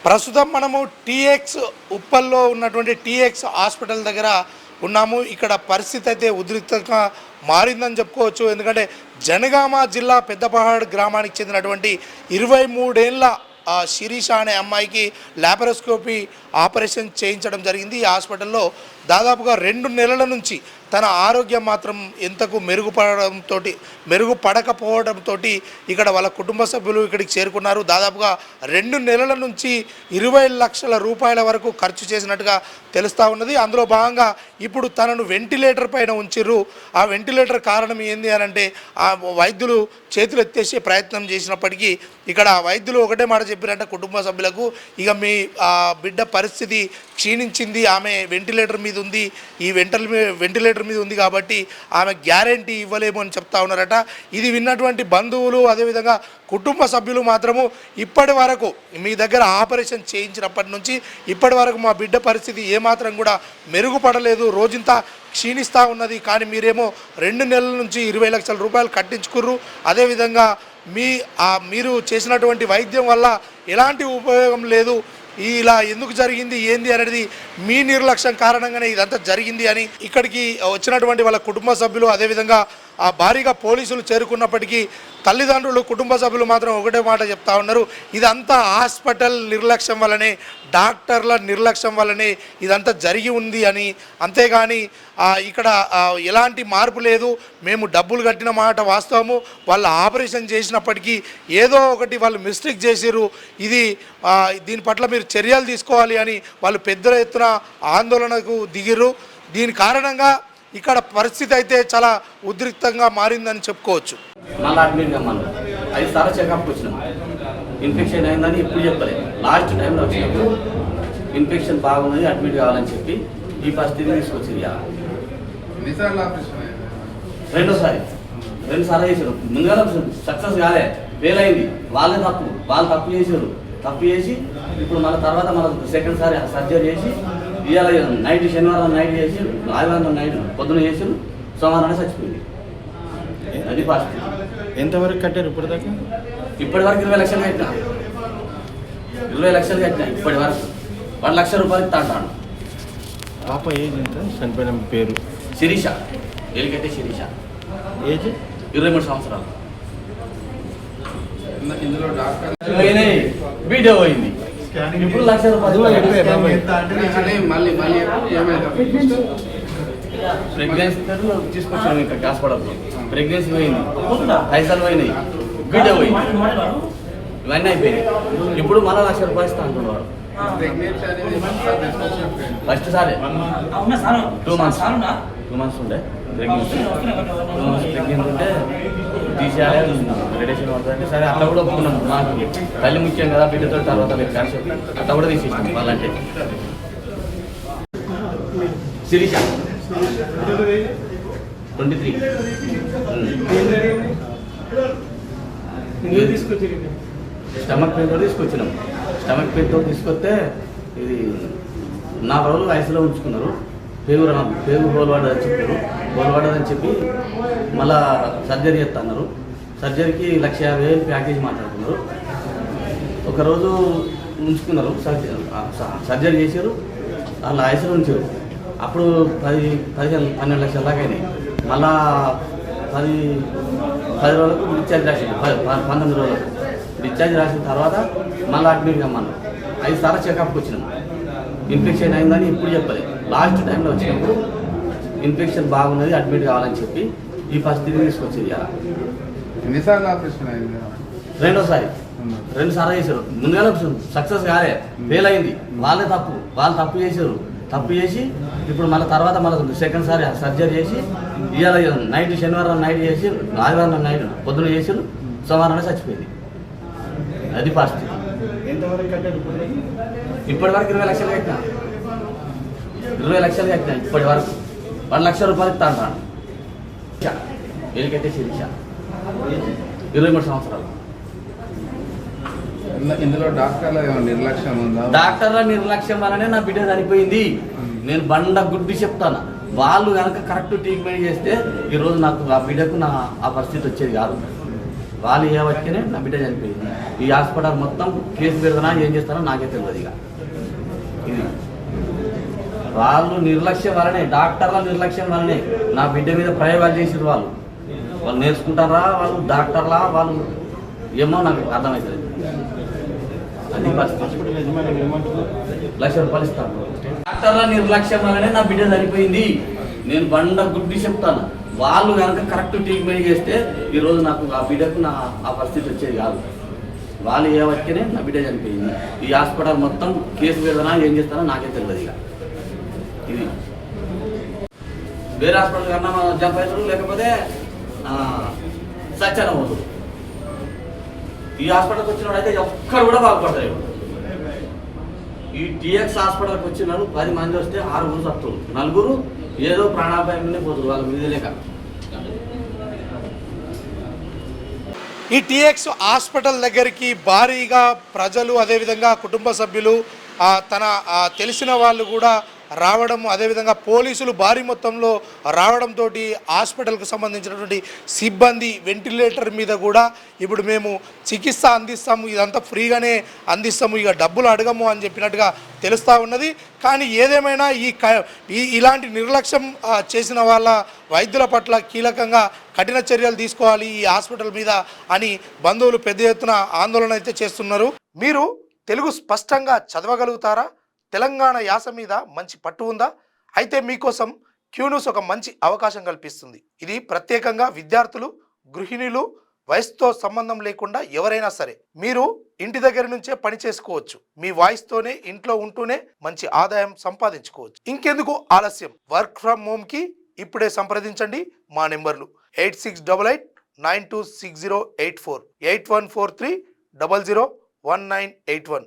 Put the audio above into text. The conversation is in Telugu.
ప్రస్తుతం మనము టీఎక్స్ ఉప్పల్లో ఉన్నటువంటి టీఎక్స్ హాస్పిటల్ దగ్గర ఉన్నాము. ఇక్కడ పరిస్థితి అయితే ఉద్రిక్తంగా మారిందని చెప్పుకోవచ్చు. ఎందుకంటే జనగామ జిల్లా పెద్దపహాడ్ గ్రామానికి చెందినటువంటి 23 ఏళ్ల శిరీష అనే అమ్మాయికి లాపరోస్కోపీ ఆపరేషన్ చేయించడం జరిగింది. ఈ హాస్పిటల్లో దాదాపుగా 2 నెలల నుంచి తన ఆరోగ్యం మాత్రం ఎంతకు మెరుగుపడకపోవడంతో ఇక్కడ వాళ్ళ కుటుంబ సభ్యులు ఇక్కడికి చేరుకున్నారు. దాదాపుగా 2 నెలల నుంచి 20 లక్షల రూపాయల వరకు ఖర్చు చేసినట్టుగా తెలుస్తూ ఉన్నది. అందులో భాగంగా ఇప్పుడు తనను వెంటిలేటర్ పైన ఉంచిర్రు. ఆ వెంటిలేటర్ కారణం ఏంది అని అంటే ఆ వైద్యులు చేతులు ఎత్తేసే ప్రయత్నం చేసినప్పటికీ ఇక్కడ వైద్యులు ఒకటే మాట చెప్పారంటే కుటుంబ సభ్యులకు, ఇక మీ బిడ్డ పరిస్థితి క్షీణించింది, ఆమె వెంటిలేటర్ మీద ఉంది, ఈ వెంటిలేటర్ మీద ఉంది కాబట్టి ఆమె గ్యారెంటీ ఇవ్వలేము అని చెప్తా ఉన్నారట. ఇది విన్నటువంటి బంధువులు అదేవిధంగా కుటుంబ సభ్యులు మాత్రము ఇప్పటి వరకు మీ దగ్గర ఆపరేషన్ చేయించినప్పటి నుంచి ఇప్పటి వరకు మా బిడ్డ పరిస్థితి ఏమాత్రం కూడా మెరుగుపడలేదు, రోజంతా క్షీణిస్తూ ఉన్నది, కానీ మీరేమో 2 నెలల నుంచి 20 లక్షల రూపాయలు కట్టించుకుర్రు, అదేవిధంగా మీరు చేసినటువంటి వైద్యం వల్ల ఎలాంటి ఉపయోగం లేదు, ఇలా ఎందుకు జరిగింది ఏంది అనేది మీ నిర్లక్ష్యం కారణంగానే ఇదంతా జరిగింది అని ఇక్కడికి వచ్చినటువంటి వాళ్ళ కుటుంబ సభ్యులు అదేవిధంగా భారీగా పోలీసులు చేరుకున్నప్పటికీ తల్లిదండ్రులు కుటుంబ సభ్యులు మాత్రం ఒకటే మాట చెప్తా ఉన్నారు, ఇదంతా హాస్పిటల్ నిర్లక్ష్యం వల్లనే, డాక్టర్ల నిర్లక్ష్యం వల్లనే ఇదంతా జరిగి ఉంది అని, అంతేగాని ఇక్కడ ఎలాంటి మార్పు లేదు, మేము డబ్బులు కట్టిన మాట వాస్తవము, వాళ్ళు ఆపరేషన్ చేసినప్పటికీ ఏదో ఒకటి వాళ్ళు మిస్టేక్ చేసిర్రు, దీని పట్ల మీరు చర్యలు తీసుకోవాలి అని వాళ్ళు పెద్ద ఎత్తున ఆందోళనకు దిగిర్రు. దీని కారణంగా ఇక్కడ పరిస్థితి అయితే చాలా ఉద్రిక్తంగా మారిందని చెప్పుకోవచ్చు. మళ్ళీ అడ్మిట్ కమ్మను 5 సార్లు చెకప్కి వచ్చినాం, ఇన్ఫెక్షన్ అయిందని ఇప్పుడు చెప్పలేదు, లాస్ట్ టైంలో వచ్చినప్పుడు ఇన్ఫెక్షన్ బాగున్నది అడ్మిట్ కావాలని చెప్పి ఈ పరిస్థితిని తీసుకొచ్చింది. రెండోసారి 2 సార్లు చేశారు, ముందుగా సక్సెస్ కాలే, ఫెయిల్ అయింది, వాళ్ళు తప్పు చేశారు, తప్పు చేసి ఇప్పుడు మళ్ళీ తర్వాత మళ్ళీ సెకండ్ సారి సర్జరీ చేసి ఇవాళ నైట్ శనివారం నైట్ చేసి ఆదివారం నైట్ పొద్దున చేసి సోమవారం చచ్చిపోయింది. అది పరిస్థితి. ఎంతవరకు కట్టారు ఇప్పటిదాకా? ఇప్పటివరకు 20 లక్షలు కట్టినా, 20 లక్షలు కట్టినా ఇప్పటి వరకు 1 లక్ష రూపాయలు తాంటాను. పాప ఏజ్ ఎంత? చనిపోయిన పేరు శిరీష, ఎలికైతే శిరీష, ఏజ్ 23 సంవత్సరాలు. ఇందులో డాక్టర్ వీడియో పోయింది, ఇప్పుడు 1 లక్ష రూపాయలు. ప్రెగ్నెన్సీ తీసుకొచ్చాను ఇక్కడ హాస్పిటల్లో, ప్రెగ్నెన్సీ పోయింది, పైసలు పోయినాయి, వీడియో పోయింది, ఇవన్నీ అయిపోయినాయి. ఇప్పుడు మళ్ళీ 1 లక్ష రూపాయలు ఇస్తా అంటున్నాడు. ఫస్ట్ సారే 2 మంత్స్ ఉండే ప్రెగ్నెన్సీ, 2 మంత్స్ ప్రెగ్నెన్సీ ఉంటే తీసేయాలి, రేడియేషన్ పడుతుందంటే సరే అట్లా కూడా ఒప్పుకున్నాం. మాకు తల్లి ముఖ్యం కదా, బిడ్డతో తర్వాత మీరు కాన్సెప్ట్ అట్లా కూడా తీసేసాం. వాళ్ళంటే శిరీష 23. స్టమక్ పెయిన్తో తీసుకొచ్చినాం. స్టమక్ పెయిన్తో తీసుకొస్తే ఇది 4 రోజులు ఐసీలో ఉంచుకున్నారు. పేగు హోల్వాడదని చెప్పి మళ్ళా సర్జరీ చేస్తున్నారు. సర్జరీకి 1,50,000 ప్యాకేజ్ మాట్లాడుతున్నారు. ఒకరోజు ఉంచుకున్నారు, సర్జరీ చేశారు, వాళ్ళ ఐసీలో ఉంచారు. అప్పుడు 12 లక్షల దాకా అయినాయి. మళ్ళా 10 రోజులకు డిశ్చార్జ్ రాసింది, 19 రోజులకు డిశ్చార్జ్ రాసిన తర్వాత మళ్ళీ అడ్మిట్ కమ్మను 5 సార్లు చెకప్కి వచ్చినాం, ఇన్ఫెక్షన్ అయిందని ఇప్పుడు చెప్పలేదు, లాస్ట్ టైంలో వచ్చినప్పుడు ఇన్ఫెక్షన్ బాగున్నది అడ్మిట్ కావాలని చెప్పి ఈ పరిస్థితిని తీసుకొచ్చింది. ఎన్నిసార్లు ఆపరేషన్ అయింది? రెండోసారి 2 సార్లు చేశారు, ముందుగా సక్సెస్ కాలే, ఫెయిల్ అయింది, వాళ్ళు తప్పు చేశారు, తప్పు చేసి ఇప్పుడు మళ్ళీ తర్వాత మళ్ళీ సెకండ్ సారి సర్జరీ చేసి ఇవాళ నైట్ శనివారం నైట్ చేసి ఆదివారం నైట్ పొద్దున చేసి సోమవారం చచ్చిపోయింది. అది పరిస్థితి. ఎంతవరకు కట్టారు ఇప్పటి వరకు 20 లక్షలు కట్టినా, 20 లక్షలు కట్టినా ఇప్పటి వరకు 1 లక్ష రూపాయలు తాంటాను. ఎలికైతే శిరీష 23 సంవత్సరాలు. ఇందులో డాక్టర్ల నిర్లక్ష్యం ఉందా? డాక్టర్ల నిర్లక్ష్యం వల్లనే నా బిడ్డ చనిపోయింది. నేను బండ గుడ్డి చెప్తాను, వాళ్ళు కనుక కరెక్ట్ ట్రీట్మెంట్ చేస్తే ఈరోజు నాకు ఆ బిడ్డకు ఆ పరిస్థితి వచ్చేది కాదు. వాళ్ళు ఏ వచ్చేనే నా బిడ్డ చనిపోయింది. ఈ హాస్పిటల్ మొత్తం కేసు పెడతానా ఏం చేస్తానో నాకే తెలియదు. ఇక ఇది వాళ్ళు నిర్లక్ష్యం వల్లనే, డాక్టర్ల నిర్లక్ష్యం వల్లనే నా బిడ్డ మీద ప్రయోగాలు చేసారు. వాళ్ళు నేర్చుకుంటారా, వాళ్ళు డాక్టర్లా, వాళ్ళు ఏమో నాకు అర్థమవుతుంది. అది హాస్పిటల్ యజమాని ఏమంటున్నారు? 1,00,000 రూపాయలు ఇస్తాను. డాక్టర్ల నిర్లక్ష్యం వల్లనే నా బిడ్డ చనిపోయింది. నేను బండ గుడ్డి చెప్తాను. వాళ్ళు కనుక కరెక్ట్ ట్రీట్మెంట్ చేస్తే ఈరోజు నాకు ఆ బిడ్డకు ఆ పరిస్థితి వచ్చేది కాదు. వాళ్ళు ఏ వచ్చేనే నా బిడ్డ చనిపోయింది. ఈ హాస్పిటల్ మొత్తం కేసు పెడతానా ఏం చేస్తానో నాకే తెలియదు. ఇక ఇది వేరే హాస్పిటల్ కన్నా జంప్ అవుతారు, లేకపోతే సత్యాన పోతారు. ఈ హాస్పిటల్కి వచ్చిన వాడు అయితే ఒక్కడు కూడా బాగుపడతారు. ఈ టీఎక్స్ హాస్పిటల్కి వచ్చిన వాళ్ళు 10 మంది వస్తే 6 చస్తారు, 4 ఏదో ప్రాణాపాయంలోనే పోతారు. వాళ్ళ మీద లేక ఈ టీఎక్స్ హాస్పిటల్ దగ్గరికి భారీగా ప్రజలు, అదేవిధంగా కుటుంబ సభ్యులు, తన తెలిసిన వాళ్ళు కూడా రావడం, అదేవిధంగా పోలీసులు భారీ మొత్తంలో రావడంతో హాస్పిటల్కు సంబంధించినటువంటి సిబ్బంది వెంటిలేటర్ మీద కూడా ఇప్పుడు మేము చికిత్స అందిస్తాము, ఇదంతా ఫ్రీగానే అందిస్తాము, ఇక డబ్బులు అడగము అని చెప్పినట్టుగా తెలుస్తూ ఉన్నది. కానీ ఏదేమైనా ఇలాంటి నిర్లక్ష్యం చేసిన వాళ్ళ వైద్యుల పట్ల కీలకంగా కఠిన చర్యలు తీసుకోవాలి ఈ హాస్పిటల్ మీద అని బంధువులు పెద్ద ఎత్తున ఆందోళన అయితే చేస్తున్నారు. మీరు తెలుగు స్పష్టంగా చదవగలుగుతారా? తెలంగాణ యాస మీద మంచి పట్టు ఉందా? అయితే మీకోసం క్యూన్యూస్ ఒక మంచి అవకాశం కల్పిస్తుంది. ఇది ప్రత్యేకంగా విద్యార్థులు, గృహిణులు, వయసుతో సంబంధం లేకుండా ఎవరైనా సరే మీరు ఇంటి దగ్గర నుంచే పని చేసుకోవచ్చు. మీ వాయిస్తోనే ఇంట్లో ఉంటూనే మంచి ఆదాయం సంపాదించుకోవచ్చు. ఇంకెందుకు ఆలస్యం? వర్క్ ఫ్రమ్ హోమ్కి ఇప్పుడే సంప్రదించండి. మా నెంబర్లు 8688926084, 8143001981.